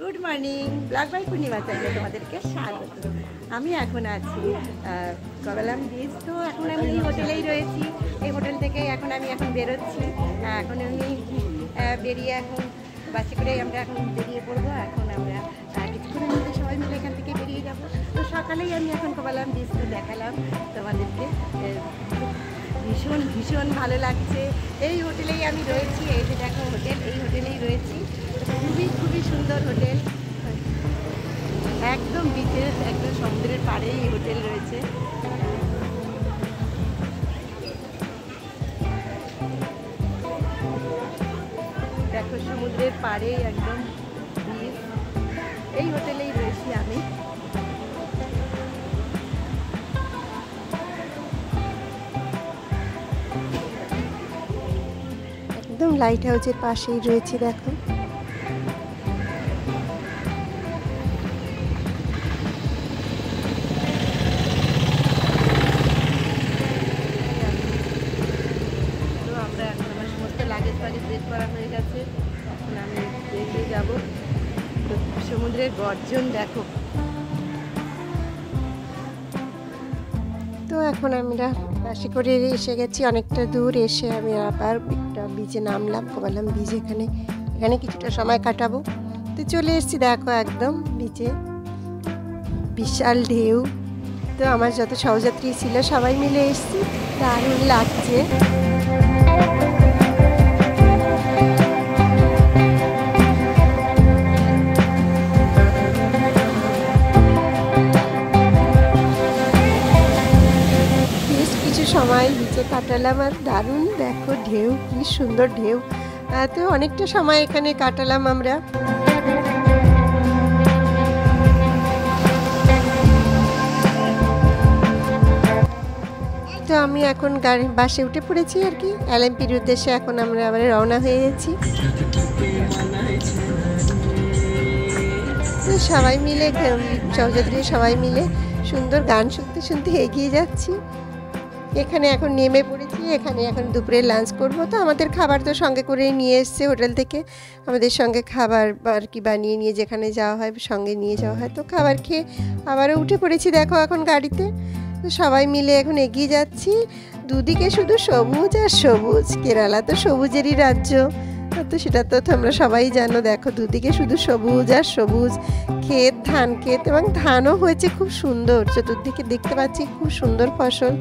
Good morning, blog by পূর্ণিমা চ্যানেলে তোমাদেরকে স্বাগত। আমি এখন আছি কমলাম বিচ। তো এখন আমি এই হোটেলেই রয়েছি। এই হোটেল থেকে এখন আমি বেরোচ্ছি। এখন আমি বেরিয়ে এখন বাসে করে আমরা এখন বেরিয়ে পড়বো। এখন আমরা কিছুক্ষণের মধ্যে সবাই মিলে এখান থেকে বেরিয়ে যাবো। তো সকালেই আমি এখন কমলাম বিচ তো দেখালাম তোমাদেরকে। ভীষণ ভীষণ ভালো লাগছে। এই হোটেলেই আমি রয়েছি। এই যে দেখো হোটেল, এই হোটেলেই রয়েছি। খুবই খুবই সুন্দর হোটেল, একদম বিচের একদম সমুদ্রের পাড়েই এই হোটেল রয়েছে। দেখো সমুদ্রের পাড়েই একদম বিচ, এই হোটেলেই রয়েছি আমি। একদম লাইট হাউসের পাশেই রয়েছে। দেখো হয়ে গেছে। এখন আমি বেরিয়ে যাব। সমুদ্রের গর্জন দেখো। তো এখন আমরা বাসে করে এসে গেছি অনেকটা দূর। এসে আমি আবার একটা বিচে নামলাম, কমলাম বিচ। এখানে কিছুটা সময় কাটাবো। তো চলে এসেছি দেখো একদম বিচে, বিশাল ঢেউ। তো আমার যত সহযাত্রী ছিল সবাই মিলে এসেছি, দারুণ লাগছে। সময় বিচে কাটালাম আর দারুণ দেখো ঢেউ, কি সুন্দর ঢেউ। তো অনেকটা সময় এখানে কাটালাম আমরা। তো আমি এখন বাসে উঠে পড়েছি আর কি, এলএমপির উদ্দেশ্যে। এখন আমরা আবার রওনা হয়ে গেছি। তো সবাই মিলে, সহযাত্রী সবাই মিলে সুন্দর গান শুনতে শুনতে এগিয়ে যাচ্ছি। এখানে এখন নেমে পড়েছি। এখানে এখন দুপুরে লাঞ্চ করব। তো আমাদের খাবার তো সঙ্গে করে নিয়ে এসছে হোটেল থেকে। আমাদের সঙ্গে খাবার আর কি বানিয়ে নিয়ে যেখানে যাওয়া হয় সঙ্গে নিয়ে যাওয়া হয়। তো খাবার খেয়ে আবারও উঠে পড়েছি দেখো এখন গাড়িতে। তো সবাই মিলে এখন এগিয়ে যাচ্ছি। দুদিকে শুধু সবুজ আর সবুজ। কেরালা তো সবুজেরই রাজ্য, তো সেটা তো তোমরা সবাই জানো। দেখো দুদিকে শুধু সবুজ আর সবুজ, ক্ষেত, ধান ক্ষেত, এবং ধানও হয়েছে খুব সুন্দর। চতুর্দিকে দেখতে পাচ্ছি খুব সুন্দর ফসল।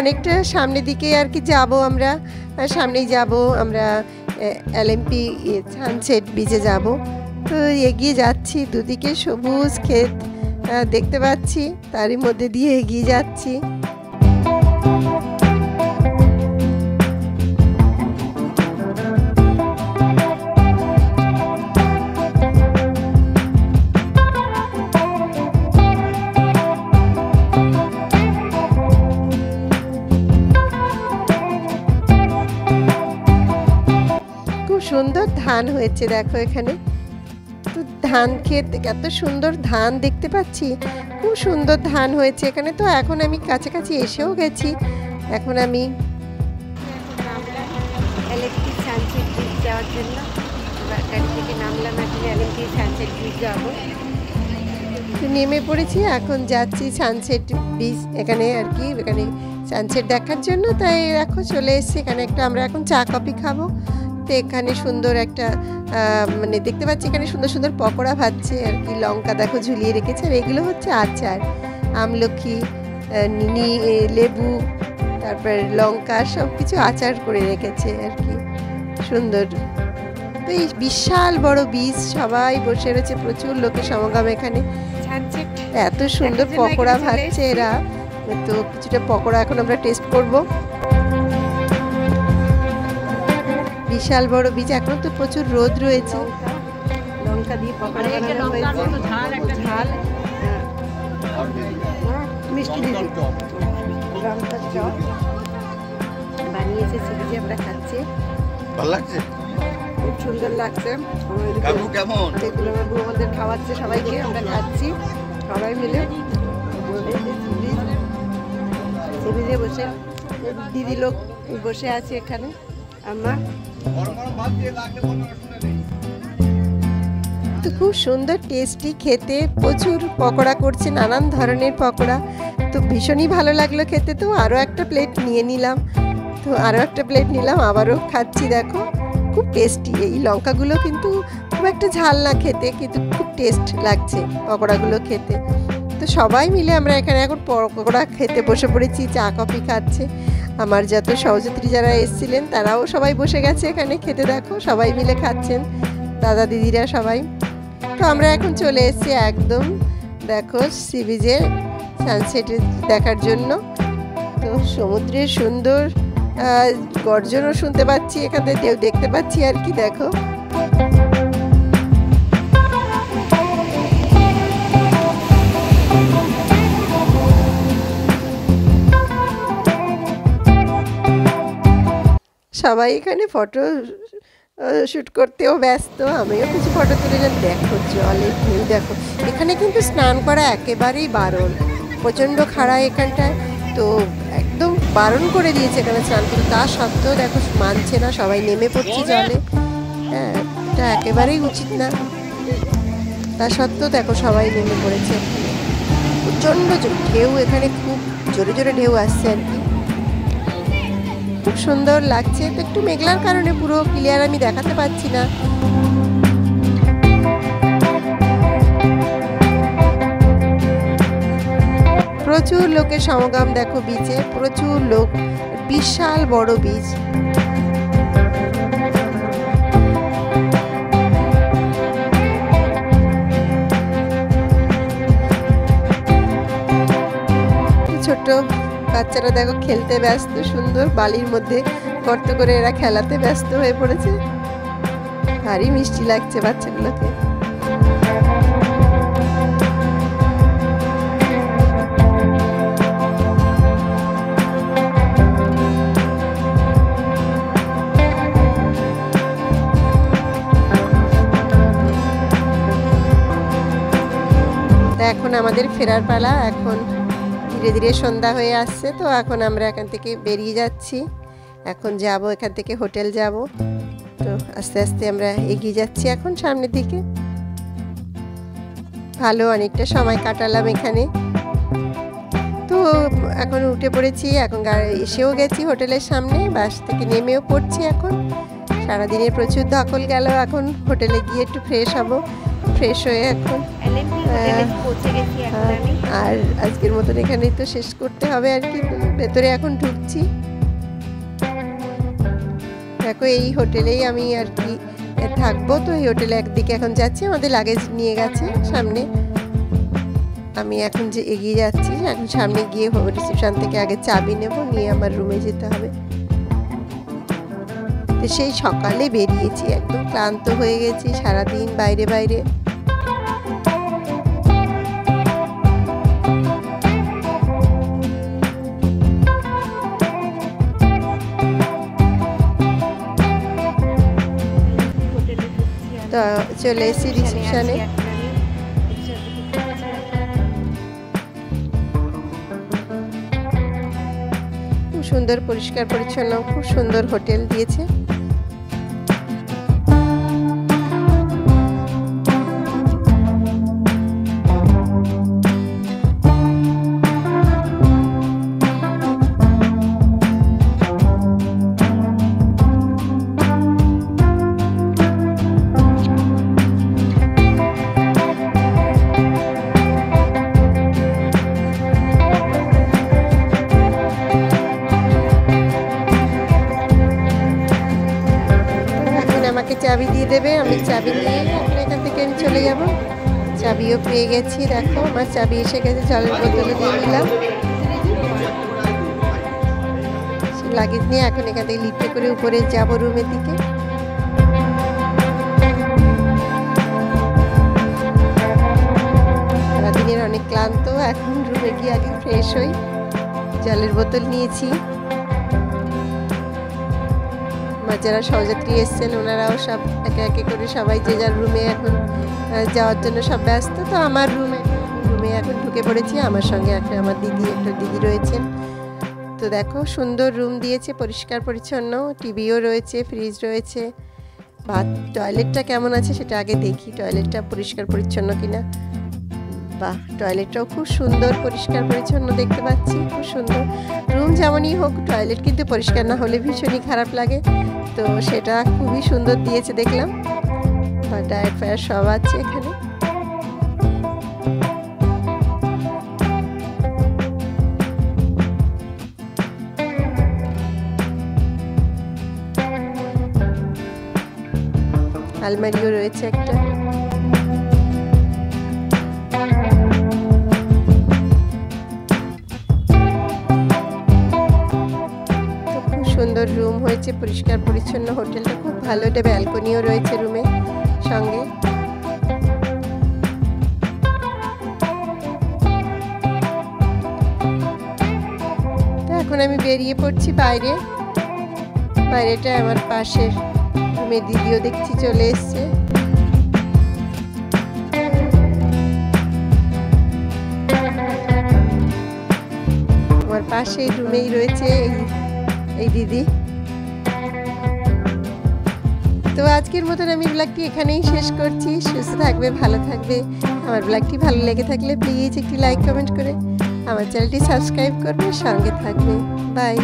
অনেকটা সামনের দিকে আর কি যাবো আমরা, সামনেই যাব আমরা এলএমপি সানসেট বিচে যাব। তো এগিয়ে যাচ্ছি, দুদিকে সবুজ ক্ষেত দেখতে পাচ্ছি, তারই মধ্যে দিয়ে এগিয়ে যাচ্ছি। সুন্দর ধান হয়েছে দেখো এখানে। তো ধান ক্ষেত, এত সুন্দর ধান দেখতে পাচ্ছি, খুব সুন্দর ধান হয়েছে এখানে। তো এখন আমি কাছাকাছি এসেও গেছি। এখন আমি এলএমপি সানসেট বিচ যাওয়ার জন্য গাড়ি থেকে নামলাম। এখন এলএমপি সানসেট বিচ যাবো। তো নেমে পড়েছি, এখন যাচ্ছি সানসেট বিচ এখানে আর কি, এখানে সানসেট দেখার জন্য। তাই দেখো চলে এসেছি এখানে। আমরা এখন চা কফি খাবো। তো এখানে সুন্দর একটা মানে দেখতে পাচ্ছি এখানে সুন্দর সুন্দর পকোড়া ভাজছে আর কি। লঙ্কা দেখো ঝুলিয়ে রেখেছে, আর এগুলো হচ্ছে আচার, আমলকি, লেবু, তারপর লঙ্কা, সব কিছু আচার করে রেখেছে আর কি, সুন্দর। তো এই বিশাল বড় বীজ, সবাই বসে রয়েছে, প্রচুর লোকের সমাগম এখানে। এত সুন্দর পকোড়া ভাজছে এরা। তো কিছুটা পকোড়া এখন আমরা টেস্ট করবো। বিশাল বড় বীজ, এখন তো প্রচুর রোদ রয়েছে। লঙ্কা দিয়ে পকোড়া বানানো হয়েছে, ঝাল, মিষ্টি বানিয়েছে, সেদিকে আমরা খাচ্ছি। ভালো লাগছে, খুব সুন্দর লাগছে। এগুলো আমাদের খাওয়াচ্ছে সবাইকে, আমরা খাচ্ছি সবাই মিলে। সিবিজে বসে দিদি লোক বসে আছে এখানে। আমার তো খুব সুন্দর টেস্টি খেতে, প্রচুর পকোড়া করছে, নানান ধরনের পকোড়া। তো ভীষণই ভালো লাগলো খেতে। তো আরও একটা প্লেট নিয়ে নিলাম। তো আরও একটা প্লেট নিলাম, আবারও খাচ্ছি। দেখো খুব টেস্টি। এই লঙ্কাগুলো কিন্তু খুব একটা ঝাল না খেতে, কিন্তু খুব টেস্ট লাগছে পকোড়াগুলো খেতে। তো সবাই মিলে আমরা এখানে এখন পকোড়া খেতে বসে পড়েছি, চা কফি খাচ্ছে। আমার যত সহযাত্রী যারা এসেছিলেন তারাও সবাই বসে গেছে এখানে খেতে। দেখো সবাই মিলে খাচ্ছেন, দাদা দিদিরা সবাই। তো আমরা এখন চলে এসেছি একদম দেখো সি বিচে সানসেট দেখার জন্য। তো সমুদ্রের সুন্দর গর্জনও শুনতে পাচ্ছি, এখান থেকে দেখতে পাচ্ছি আর কি। দেখো সবাই এখানে ফটো শ্যুট করতেও ব্যস্ত, আমিও কিছু ফটো তুলেলাম। দেখো জলের ঢেউ দেখো। এখানে কিন্তু স্নান করা একেবারেই বারণ, প্রচণ্ড খাড়া এখানটায়। তো একদম বারণ করে দিয়েছে এখানে স্নান করতে, তা সত্ত্বেও দেখো মানছে না, সবাই নেমে পড়ছে জলে। হ্যাঁ, এটা একেবারেই উচিত না, তা সত্ত্বেও দেখো সবাই নেমে পড়েছে। প্রচণ্ড ঢেউ এখানে, খুব জোরে জোরে ঢেউ আসছে আর কি। খুব সুন্দর লাগছে। তো একটু মেঘলার কারণে পুরো ক্লিয়ার আমি দেখাতে পাচ্ছি না। প্রচুর লোকের সমাগম দেখো বিচে, প্রচুর লোক, বিশাল বড় বিচ। ছোট বাচ্চারা দেখো খেলতে ব্যস্ত, সুন্দর বালির মধ্যে গর্ত করে এরা খেলাতে ব্যস্ত হয়ে পড়েছে। ভারী মিষ্টি লাগছে বাচ্চাগুলোকে। এখন আমাদের ফেরার পালা, এখন ধীরে ধীরে সন্ধ্যা হয়ে আসছে। তো এখন আমরা এখান থেকে বেরিয়ে যাচ্ছি, এখন যাব এখান থেকে হোটেল যাব। তো আস্তে আস্তে আমরা এগিয়ে যাচ্ছি এখন সামনের দিকে। ভালো অনেকটা সময় কাটালাম এখানে। তো এখন উঠে পড়েছি, এখন এসেও গেছি হোটেলের সামনে, বাস থেকে নেমেও পড়ছি। এখন সারাদিনের প্রচুর ধকল গেল, এখন হোটেলে গিয়ে একটু ফ্রেশ হব। ফ্রেশ হয়ে এখন আর আজকের মতন এখানেই তো শেষ করতে হবে আর কি। ভেতরে এখন ঢুকছি। দেখো এই হোটেলেই আমি আর কি থাকবো। তো এই হোটেলে একদিকে এখন যাচ্ছি, আমাদের লাগেজ নিয়ে গেছে সামনে। আমি এখন যে এগিয়ে যাচ্ছি, এখন সামনে গিয়ে রিসেপশন থেকে আগে চাবি নেব, নিয়ে আমার রুমে যেতে হবে। তো সেই সকালে বেরিয়েছি, একদম ক্লান্ত হয়ে গেছি সারাদিন বাইরে বাইরে। তো চলে এসেছি রিসেপশনে। খুব সুন্দর পরিষ্কার পরিচ্ছন্ন, খুব সুন্দর হোটেল দিয়েছে। চাবি দিয়ে দেবে, আমি চাবি নিয়ে এখন এখান থেকে আমি চলে যাব। চাবিও পেয়ে গেছি, দেখো আমার চাবি এসে গেছে। জলের বোতলে দিয়ে নিলাম, লাগেজ নিয়ে এখন এখান থেকে লিফটে করে উপরে যাব রুমের দিকে। সারাদিনের অনেক ক্লান্ত, এখন রুমে গিয়ে আগে ফ্রেশ হই। জলের বোতল নিয়েছি। যারা সহযাত্রী এসছেন ওনারাও সব একে একে করে সবাই যে যার রুমে এখন যাওয়ার জন্য সব ব্যস্ত। তো আমার রুমে এখন ঢুকে পড়েছি। আমার সঙ্গে একটা আমার দিদি রয়েছেন। তো দেখো সুন্দর রুম দিয়েছে, পরিষ্কার পরিচ্ছন্ন, টিভিও রয়েছে, ফ্রিজ রয়েছে। টয়লেটটা কেমন আছে সেটা আগে দেখি, টয়লেটটা পরিষ্কার পরিচ্ছন্ন কিনা। বাহ, টয়লেটটাও খুব সুন্দর পরিষ্কার পরিচ্ছন্ন দেখতে পাচ্ছি, খুব সুন্দর। রুম যেমনই হোক, টয়লেট কিন্তু পরিষ্কার না হলে ভীষণই খারাপ লাগে। তো সেটা খুবই সুন্দর দিয়েছে দেখলাম। ডায়েট ফায়ার সব আছে এখানে। আলমারিও রয়েছে একটা। সুন্দর রুম হয়েছে, পরিষ্কার পরিচ্ছন্ন, হোটেলটা খুব ভালো। এটা ব্যালকনিও রয়েছে রুমে সঙ্গে। তো এখন আমি বেরিয়ে পড়ছি বাইরে। বাইরেটা আমার পাশের রুমে দিদিও দেখছি চলে এসছে। আমার পাশেই রুমেই রয়েছে এই দিদি। তো আজকের মতন আমি ব্লগটি এখানেই শেষ করছি। সুস্থ থাকবে, ভালো থাকবে। আমার ব্লগটি ভালো লেগে থাকলে প্লিজ একটি লাইক কমেন্ট করে আমার চ্যানেলটি সাবস্ক্রাইব করবে, সঙ্গে থাকবে। বাই।